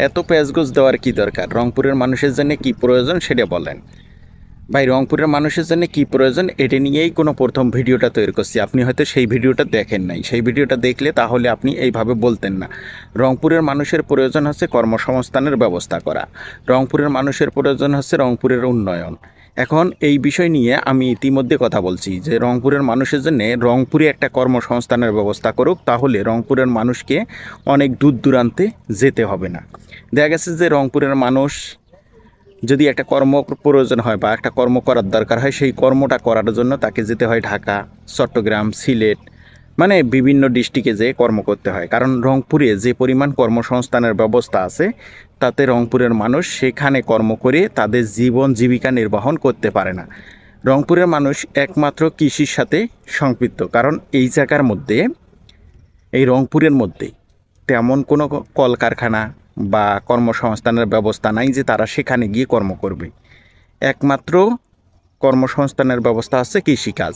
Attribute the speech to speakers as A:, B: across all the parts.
A: এত প্যাঁচগোছ দেওয়ার কি দরকার? রংপুরের মানুষের জন্য কি প্রয়োজন সেটা বলেন ভাই। রংপুরের মানুষের জন্য কি প্রয়োজন এটা নিয়েই কোনো প্রথম ভিডিওটা তৈরি করছি। আপনি হয়তো সেই ভিডিওটা দেখেন নাই। সেই ভিডিওটা দেখলে তাহলে আপনি এইভাবে বলতেন না। রংপুরের মানুষের প্রয়োজন হচ্ছে কর্মসংস্থানের ব্যবস্থা করা। রংপুরের মানুষের প্রয়োজন হচ্ছে রংপুরের উন্নয়ন। এখন এই বিষয় নিয়ে আমি ইতিমধ্যে কথা বলছি যে রংপুরের মানুষের জন্য রংপুরে একটা কর্মসংস্থানের ব্যবস্থা করুক, তাহলে রংপুরের মানুষকে অনেক দূর দূরান্তে যেতে হবে না। দেখা গেছে যে রংপুরের মানুষ যদি একটা কর্ম প্রয়োজন হয় বা একটা কর্ম করার দরকার হয়, সেই কর্মটা করার জন্য তাকে যেতে হয় ঢাকা, চট্টগ্রাম, সিলেট, মানে বিভিন্ন ডিস্ট্রিক্টে যেয়ে কর্ম করতে হয়। কারণ রংপুরে যে পরিমাণ কর্মসংস্থানের ব্যবস্থা আছে, তাতে রংপুরের মানুষ সেখানে কর্ম করে তাদের জীবন জীবিকা নির্বাহন করতে পারে না। রংপুরের মানুষ একমাত্র কৃষির সাথে সম্পৃক্ত, কারণ এই জায়গার মধ্যে, এই রংপুরের মধ্যে তেমন কোনো কলকারখানা বা কর্মসংস্থানের ব্যবস্থা নাই যে তারা সেখানে গিয়ে কর্ম করবে। একমাত্র কর্মসংস্থানের ব্যবস্থা আছে কৃষিকাজ।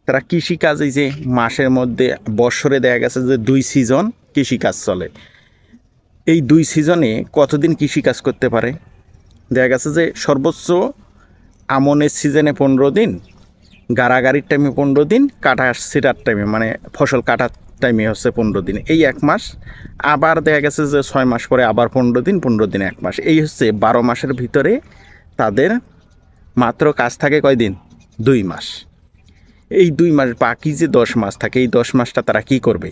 A: তারা কৃষিকাজ, এই যে মাসের মধ্যে বৎসরে দেখা গেছে যে 2 সিজন কৃষিকাজ চলে। এই 2 সিজনে কতদিন কৃষিকাজ করতে পারে? দেখা গেছে যে সর্বোচ্চ আমনের সিজনে 15 দিন, গাড়াগাড়ির টাইমে 15 দিন, কাটা ছিটার টাইমে মানে ফসল কাটার টাইমে হচ্ছে 15 দিন, এই 1 মাস। আবার দেখা গেছে যে 6 মাস পরে আবার 15 দিন, 15 দিন 1 মাস, এই হচ্ছে 12 মাসের ভিতরে তাদের মাত্র কাজ থাকে কয়দিন? 2 মাস। এই 2 মাস, বাকি যে 10 মাস থাকে, এই 10 মাসটা তারা কি করবে?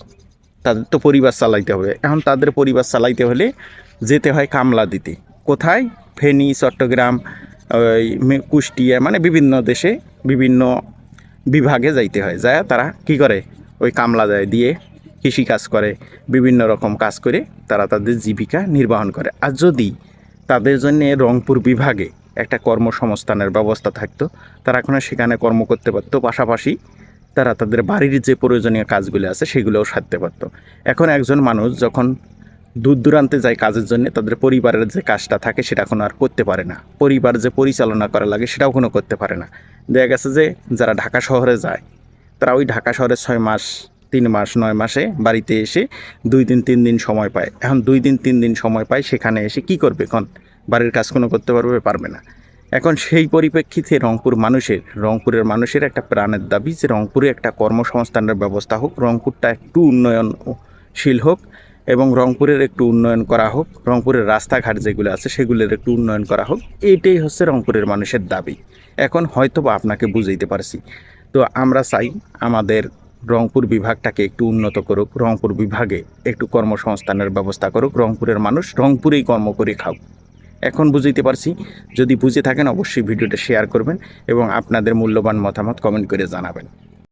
A: তাদের তো পরিবার চালাইতে হবে। এখন তাদের পরিবার চালাইতে হলে যেতে হয় কামলা দিতে। কোথায়? ফেনী, চট্টগ্রাম, ওই কুষ্টিয়া, মানে বিভিন্ন দেশে বিভিন্ন বিভাগে যাইতে হয়। যায় তারা কি করে? ওই কামলা যায় দিয়ে কৃষিকাজ করে, বিভিন্ন রকম কাজ করে তারা তাদের জীবিকা নির্বাহন করে। আর যদি তাদের জন্য রংপুর বিভাগে একটা কর্মসংস্থানের ব্যবস্থা থাকতো, তারা এখন সেখানে কর্ম করতে পারতো, পাশাপাশি তারা তাদের বাড়ির যে প্রয়োজনীয় কাজগুলো আছে সেগুলোও সারতে পারতো। এখন একজন মানুষ যখন দূর দূরান্তে যায় কাজের জন্য, তাদের পরিবারের যে কাজটা থাকে সেটা এখন আর করতে পারে না। পরিবার যে পরিচালনা করা লাগে সেটাও কোনো করতে পারে না। দেখা গেছে যে যারা ঢাকা শহরে যায়, তারা ওই ঢাকা শহরে 6 মাস, 3 মাস, 9 মাসে বাড়িতে এসে 2 দিন 3 দিন সময় পায়। এখন 2 দিন 3 দিন সময় পায়, সেখানে এসে কি করবে? এখন বাড়ির কাজ কোনো করতে পারবে না। এখন সেই পরিপ্রেক্ষিতে রংপুরের মানুষের একটা প্রাণের দাবি যে রংপুরে একটা কর্মসংস্থানের ব্যবস্থা হোক, রংপুরটা একটু উন্নয়নশীল হোক এবং রংপুরের একটু উন্নয়ন করা হোক, রংপুরের রাস্তাঘাট যেগুলো আছে সেগুলোর একটু উন্নয়ন করা হোক। এইটাই হচ্ছে রংপুরের মানুষের দাবি। এখন হয়তো বা আপনাকে বুঝাইতে পারছি। তো আমরা চাই আমাদের রংপুর বিভাগটাকে একটু উন্নত করুক, রংপুর বিভাগে একটু কর্মসংস্থানের ব্যবস্থা করুক, রংপুরের মানুষ রংপুরেই কর্ম করে খাও। এখন বুঝতে পারছি। যদি বুঝে থাকেন অবশ্যই ভিডিওটা শেয়ার করবেন এবং আপনাদের মূল্যবান মতামত কমেন্ট করে জানাবেন।